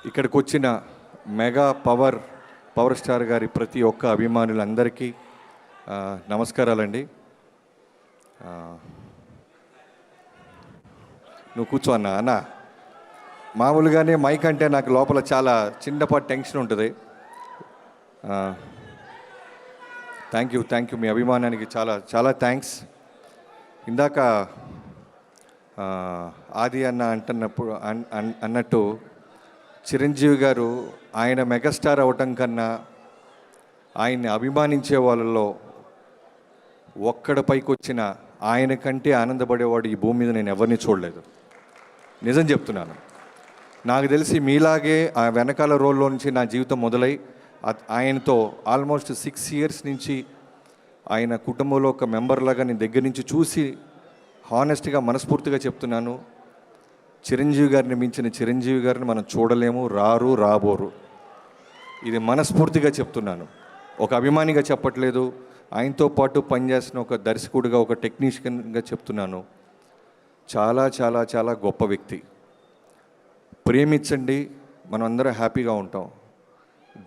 ఇక్కడికి వచ్చిన mega power star గారి ప్రతి ఒక్క అభిమానులందరికీ నమస్కారాలండి. నువ్వు కూర్చో అన్న. మామూలుగానే మైక్ అంటే నాకు లోపల చాలా చిన్నపాటి టెన్షన్ ఉంటుంది. థ్యాంక్ యూ మీ అభిమానానికి చాలా చాలా థ్యాంక్స్. ఇందాక ఆది అన్న అన్నట్టు చిరంజీవి గారు ఆయన మెగాస్టార్ అవటం కన్నా ఆయన్ని అభిమానించే వాళ్ళలో ఒక్కడ పైకి వచ్చిన ఆయన కంటే ఆనందపడేవాడు ఈ భూమి మీద నేను ఎవరిని చూడలేదు. నిజం చెప్తున్నాను. నాకు తెలిసి మీలాగే ఆ వెనకాల రోల్లో నుంచి నా జీవితం మొదలై ఆయనతో ఆల్మోస్ట్ 6 years నుంచి ఆయన కుటుంబంలో ఒక మెంబర్లాగా నేను దగ్గర నుంచి చూసి హానెస్ట్గా మనస్ఫూర్తిగా చెప్తున్నాను, చిరంజీవి గారిని మించిన చిరంజీవి గారిని మనం చూడలేము, రాబోరు. ఇది మనస్ఫూర్తిగా చెప్తున్నాను, ఒక అభిమానిగా చెప్పట్లేదు. ఆయనతో పాటు పనిచేసిన ఒక దర్శకుడిగా, ఒక టెక్నీషియన్గా చెప్తున్నాను. చాలా చాలా చాలా గొప్ప వ్యక్తి. ప్రేమించండి, మనం అందరం హ్యాపీగా ఉంటాం.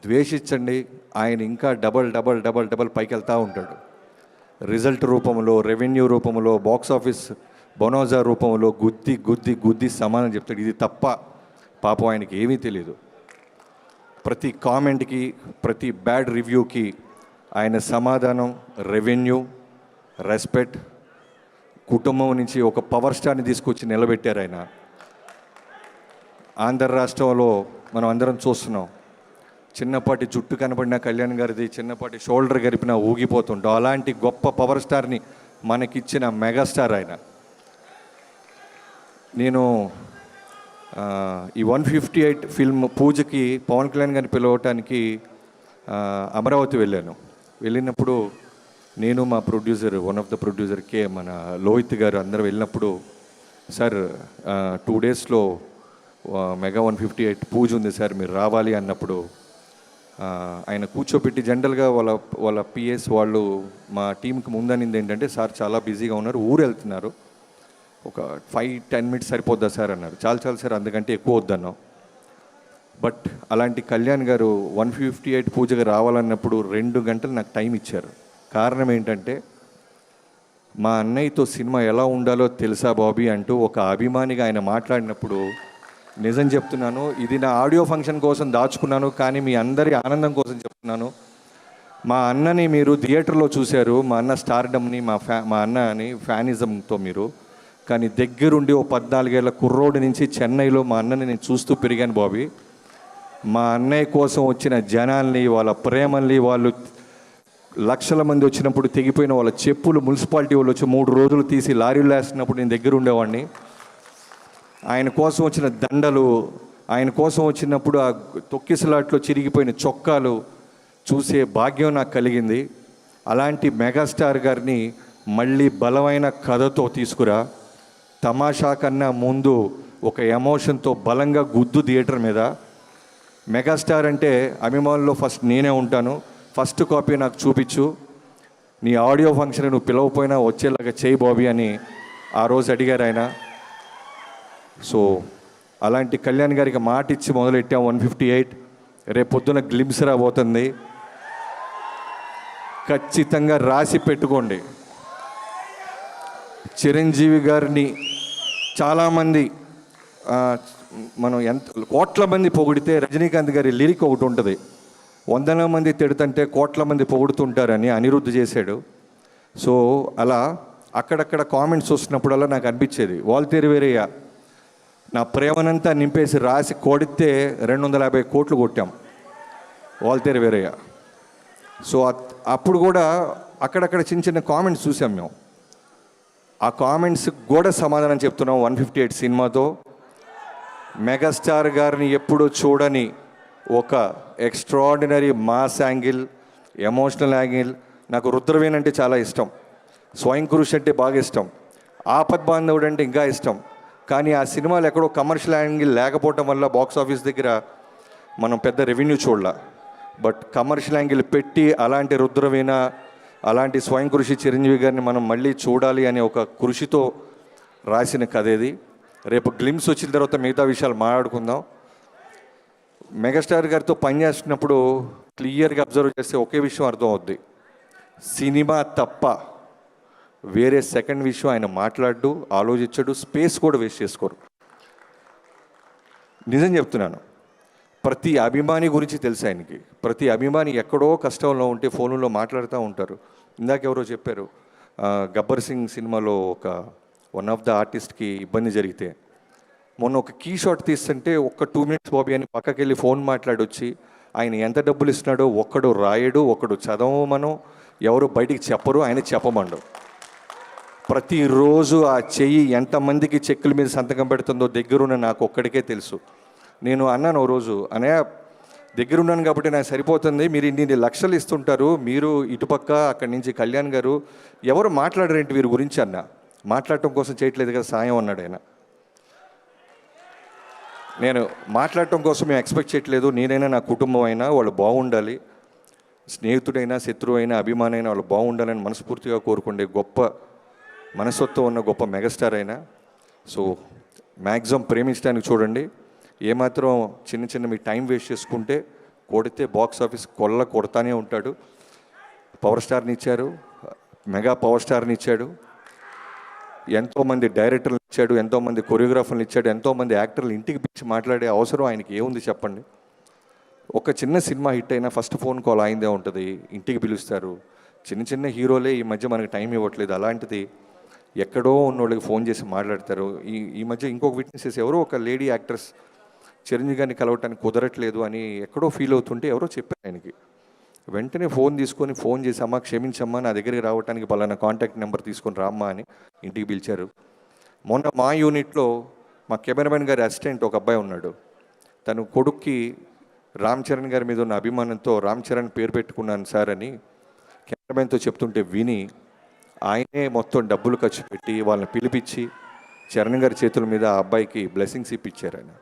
ద్వేషించండి, ఆయన ఇంకా డబల్ పైకి వెళ్తూ ఉంటాడు. రిజల్ట్ రూపంలో, రెవెన్యూ రూపంలో, బాక్స్ ఆఫీస్ బొనోజా రూపంలో గుద్ది సమానం చెప్తాడు. ఇది తప్ప పాపం ఆయనకి ఏమీ తెలియదు. ప్రతి కామెంట్కి, ప్రతి బ్యాడ్ రివ్యూకి ఆయన సమాధానం రెవెన్యూ, రెస్పెక్ట్, కుటుంబం నుంచి ఒక పవర్ స్టార్ని తీసుకొచ్చి నిలబెట్టారు ఆయన. ఆంధ్ర రాష్ట్రంలో మనం అందరం చూస్తున్నాం, చిన్నపాటి జుట్టు కనబడిన కళ్యాణ్ గారిది, చిన్నపాటి షోల్డర్ గరిపినా ఊగిపోతుంటాం. అలాంటి గొప్ప పవర్ స్టార్ని మనకిచ్చిన మెగాస్టార్ ఆయన. నేను ఈ 158 ఫిల్మ్ పూజకి పవన్ కళ్యాణ్ గారిని పిలవటానికి అమరావతి వెళ్ళినప్పుడు నేను మా producer, one of the producer మన లోహిత్ గారు అందరూ వెళ్ళినప్పుడు, సార్ 2 daysలో మెగా 158 పూజ ఉంది సార్, మీరు రావాలి అన్నప్పుడు ఆయన కూర్చోబెట్టి జనరల్గా వాళ్ళ పిఎస్ వాళ్ళు మా టీంకి ముందనింది ఏంటంటే, సార్ చాలా బిజీగా ఉన్నారు, ఊరు వెళ్తున్నారు, ఒక 5-10 minutes సరిపోద్దా సార్ అన్నారు. చాలు సార్, అందుకంటే ఎక్కువ వద్దన్నాం. బట్ అలాంటి కళ్యాణ్ గారు 158 పూజగా రావాలన్నప్పుడు 2 గంటలు నాకు టైం ఇచ్చారు. కారణం ఏంటంటే, మా అన్నయ్యతో సినిమా ఎలా ఉండాలో తెలుసా బాబీ అంటూ ఒక అభిమానిగా ఆయన మాట్లాడినప్పుడు, నిజం చెప్తున్నాను, ఇది నా ఆడియో ఫంక్షన్ కోసం దాచుకున్నాను, కానీ మీ అందరి ఆనందం కోసం చెప్తున్నాను. మా అన్నని మీరు థియేటర్లో చూశారు, మా అన్న స్టార్డమ్ని, మా అన్నని ఫ్యానిజంతో మీరు, కానీ దగ్గరుండి ఓ 14 ఏళ్ల కుర్రోడి నుంచి చెన్నైలో మా అన్నని నేను చూస్తూ పెరిగాను బాబీ. మా అన్నయ్య కోసం వచ్చిన జనాల్ని, వాళ్ళ ప్రేమల్ని, వాళ్ళు లక్షల మంది వచ్చినప్పుడు తెగిపోయిన వాళ్ళ చెప్పులు మున్సిపాలిటీ వాళ్ళు వచ్చి 3 రోజులు తీసి లారీలు వేస్తున్నప్పుడు నేను దగ్గర ఉండేవాడిని. ఆయన కోసం వచ్చిన దండలు, ఆయన కోసం వచ్చినప్పుడు ఆ తొక్కిసలాట్లో చిరిగిపోయిన చొక్కాలు చూసే భాగ్యం నాకు కలిగింది. అలాంటి మెగాస్టార్ గారిని మళ్ళీ బలమైన కథతో తీసుకురా, తమాషా కన్నా ముందు ఒక ఎమోషన్తో బలంగా గుద్దు థియేటర్ మీద. మెగాస్టార్ అంటే అభిమానుల్లో ఫస్ట్ నేనే ఉంటాను, ఫస్ట్ కాపీ నాకు చూపించు, నీ ఆడియో ఫంక్షన్ నువ్వు పిలవపోయినా వచ్చేలాగా చేయి బాబీ అని ఆ రోజు అడిగారు ఆయన. సో అలాంటి కళ్యాణ్ గారికి మాట ఇచ్చి మొదలెట్టాం 158. రేపు పొద్దున గ్లిమ్స్ రాబోతుంది, ఖచ్చితంగా రాసి పెట్టుకోండి. చిరంజీవి గారిని చాలామంది, మనం కోట్ల మంది పొగిడితే రజనీకాంత్ గారి లిరిక్ ఒకటి ఉంటుంది, 100 మంది తిడుతుంటే కోట్ల మంది పొగుడుతుంటారని అనిరుద్ధ్ చేశాడు. సో అలా అక్కడక్కడ కామెంట్స్ వస్తున్నప్పుడల్లా నాకు అనిపించేది, వాల్తేరు వేరయ్య నా ప్రేమనంతా నింపేసి రాసి కొడితే 250 కోట్లు కొట్టాం వాల్తేరు వేరయ్య. సో అప్పుడు కూడా అక్కడక్కడ చిన్న కామెంట్స్ చూసాం మేము. ఆ కామెంట్స్ కూడా సమాధానం చెప్తున్నాం 158 సినిమాతో. మెగాస్టార్ గారిని ఎప్పుడూ చూడని ఒక extraordinary mass angle, emotional angle. నాకు రుద్రవీణ్ అంటే చాలా ఇష్టం, స్వయం కృషి అంటే బాగా ఇష్టం, ఆపద్ బాంధవుడు అంటే ఇంకా ఇష్టం. కానీ ఆ సినిమాలు ఎక్కడో కమర్షియల్ యాంగిల్ లేకపోవటం వల్ల బాక్స్ ఆఫీస్ దగ్గర మనం పెద్ద రెవెన్యూ చూడాల. బట్ కమర్షియల్ యాంగిల్ పెట్టి అలాంటి రుద్రవీణ, అలాంటి స్వయం కృషి చిరంజీవి గారిని మనం మళ్ళీ చూడాలి అనే ఒక కృషితో రాసిన కథ ఇది. రేపు గ్లిమ్స్ వచ్చిన తర్వాత మిగతా విషయాలు మాట్లాడుకుందాం. మెగాస్టార్ గారితో పనిచేస్తున్నప్పుడు క్లియర్గా అబ్జర్వ్ చేస్తే ఒకే విషయం అర్థం అవుద్ది, సినిమా తప్ప వేరే సెకండ్ విషయం ఆయన మాట్లాడు, ఆలోచించడు, స్పేస్ కూడా వేస్ట్ చేసుకోరు. నిజం చెప్తున్నాను, ప్రతి అభిమాని గురించి తెలుసు ఆయనకి. ప్రతి అభిమాని ఎక్కడో కష్టంలో ఉంటే ఫోన్లో మాట్లాడుతూ ఉంటారు. ఇందాక ఎవరో చెప్పారు, గబ్బర్ సింగ్ సినిమాలో వన్ ఆఫ్ ద ఆర్టిస్ట్కి ఇబ్బంది జరిగితే మొన్న ఒక కీ షాట్ తీస్తుంటే ఒక్క 2 minutes బాబీ అని పక్కకి వెళ్ళి ఫోన్ మాట్లాడొచ్చి ఆయన ఎంత డబ్బులు ఇస్తున్నాడో ఒక్కడు రాయడు, ఒక్కడు చదవమనో, ఎవరు బయటికి చెప్పరు, ఆయన చెప్పమండు. ప్రతిరోజు ఆ చెయ్యి ఎంతమందికి చెక్కుల మీద సంతకం పెడుతుందో దగ్గరున్న నాకు ఒక్కడికే తెలుసు. నేను అన్నాను ఓ రోజు, అనయ్య దగ్గరున్నాను కాబట్టి నాకు సరిపోతుంది, మీరు ఇన్ని లక్షలు ఇస్తుంటారు, మీరు ఇటుపక్క అక్కడి నుంచి కళ్యాణ్ గారు ఎవరు మాట్లాడరేంటి వీరి గురించి అన్న. మాట్లాడటం కోసం చేయట్లేదు కదా సాయం అన్నాడు ఆయన. నేను మాట్లాడటం కోసం మేము ఎక్స్పెక్ట్ చేయట్లేదు, నేనైనా నా కుటుంబం అయినా వాళ్ళు బాగుండాలి, స్నేహితుడైనా శత్రువు అయినా అభిమానైనా వాళ్ళు బాగుండాలని మనస్ఫూర్తిగా కోరుకుండే గొప్ప మనస్తత్వం ఉన్న గొప్ప మెగాస్టార్ అయినా. సో మ్యాక్సిమం ప్రేమించడానికి చూడండి. ఏమాత్రం చిన్న మీ టైం వేస్ట్ చేసుకుంటే కొడితే బాక్స్ ఆఫీస్ కొడతానే ఉంటాడు. పవర్ స్టార్ని ఇచ్చారు, మెగా పవర్ స్టార్ని ఇచ్చాడు, ఎంతోమంది డైరెక్టర్లు ఇచ్చాడు, ఎంతోమంది కొరియోగ్రాఫర్లు ఇచ్చాడు, ఎంతోమంది యాక్టర్లు ఇంటికి పిలిచి మాట్లాడే అవసరం ఆయనకి ఏముంది చెప్పండి. ఒక చిన్న సినిమా హిట్ అయినా ఫస్ట్ ఫోన్ కాల్ అయిందే ఉంటుంది, ఇంటికి పిలుస్తారు. చిన్న హీరోలే ఈ మధ్య మనకి టైం ఇవ్వట్లేదు, అలాంటిది ఎక్కడో ఉన్నోళ్ళకి ఫోన్ చేసి మాట్లాడతారు. ఈ మధ్య ఇంకొక విట్నెసెస్ ఎవరో ఒక లేడీ యాక్ట్రెస్ చిరంజీవి గారిని కలవటానికి కుదరట్లేదు అని ఎక్కడో ఫీల్ అవుతుంటే ఎవరో చెప్పారు ఆయనకి. వెంటనే ఫోన్ చేసి అమ్మ క్షమించమ్మా, నా దగ్గరికి రావడానికి పలానా కాంటాక్ట్ నెంబర్ తీసుకొని రామ్మా అని ఇంటికి పిలిచారు. మొన్న మా యూనిట్లో మా కెమెరామెన్ గారి అసిస్టెంట్ ఒక అబ్బాయి ఉన్నాడు, తను కొడుక్కి రామ్ చరణ్ గారి మీద ఉన్న అభిమానంతో రామ్ చరణ్ పేరు పెట్టుకున్నాను సార్ అని కెమెరామెన్తో చెప్తుంటే విని ఆయనే మొత్తం డబ్బులు ఖర్చు పెట్టి వాళ్ళని పిలిపించి చరణ్ గారి చేతుల మీద ఆ అబ్బాయికి బ్లెస్సింగ్స్ ఇప్పించారు ఆయన.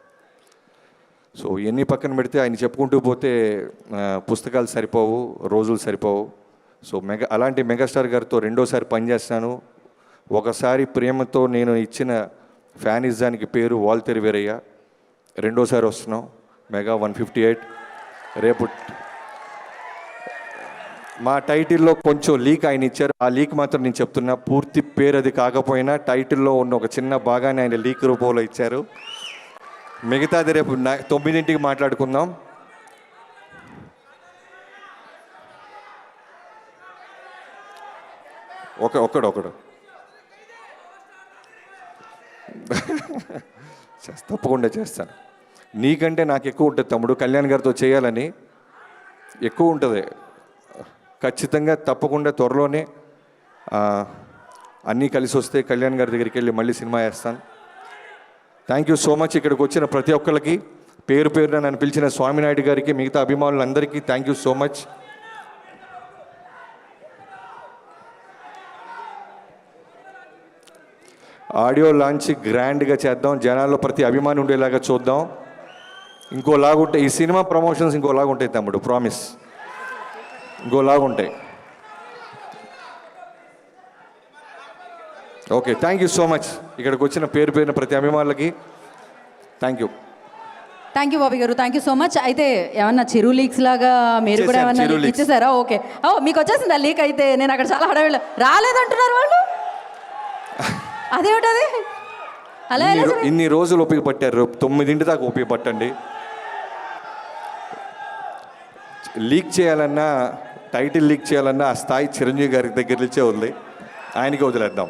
సో ఎన్ని పక్కన పెడితే ఆయన చెప్పుకుంటూ పోతే పుస్తకాలు సరిపోవు, రోజులు సరిపోవు. సో అలాంటి మెగాస్టార్ గారితో రెండోసారి పనిచేస్తాను. ఒకసారి ప్రేమతో నేను ఇచ్చిన ఫ్యానిజానికి పేరు వాల్తెరి వీరయ్య, రెండోసారి వస్తున్నాం మెగా 158. రేపు మా టైటిల్లో కొంచెం లీక్ ఆయన ఇచ్చారు, ఆ లీక్ మాత్రం నేను చెప్తున్నా, పూర్తి పేరు అది కాకపోయినా టైటిల్లో ఉన్న ఒక చిన్న భాగాన్ని ఆయన లీక్ రూపంలో ఇచ్చారు. మిగతాది రేపు 9ంటికి మాట్లాడుకుందాం. ఒకడు తప్పకుండా చేస్తాను. నీకంటే నాకు ఎక్కువ ఉంటుంది తమ్ముడు, కళ్యాణ్ గారితో చేయాలని ఎక్కువ ఉంటుంది. ఖచ్చితంగా తప్పకుండా త్వరలోనే అన్నీ కలిసి వస్తే కళ్యాణ్ గారి దగ్గరికి వెళ్ళి మళ్ళీ సినిమా వేస్తాను. Thank you so much. ఇక్కడికి వచ్చిన ప్రతి ఒక్కరికి పేరున నన్ను పిలిచిన స్వామినాయుడు గారికి, మిగతా అభిమానులందరికీ thank you so much. Audio launch గ్రాండ్గా చేద్దాం, జనాల్లో ప్రతి అభిమాని ఉండేలాగా చూద్దాం. ఇంకోలాగుంటాయి ఈ సినిమా ప్రమోషన్స్, ఇంకోలాగుంటాయి తమ్ముడు, ప్రామిస్, ఇంకోలాగుంటాయి. Okay, thank you so much. ఇక్కడికి వచ్చిన పేరున ప్రతి అభిమానులకి thank you. Thank you Bobby గారు, థ్యాంక్ యూ సో మచ్. అయితే ఏమన్నా చిరు లీక్స్ లాగా మీరు కూడా ఏమన్నా ఇచ్చేసారా? ఓకే, మీకు వచ్చేసింది ఆ లీక్. అయితే నేను అక్కడ చాలా హడావిడి రాలేదంటున్నారు వాళ్ళు, అదేమిటది అలా ఇన్ని రోజులు ఉపయోగపట్టారు, 9 దాకా ఉపయోగపట్టండి. లీక్ చేయాలన్నా, టైటిల్ లీక్ చేయాలన్నా ఆ స్థాయి చిరంజీవి గారి దగ్గర నుంచే ఉంది, ఆయనకి వదిలేద్దాం.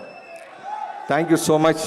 Thank you so much.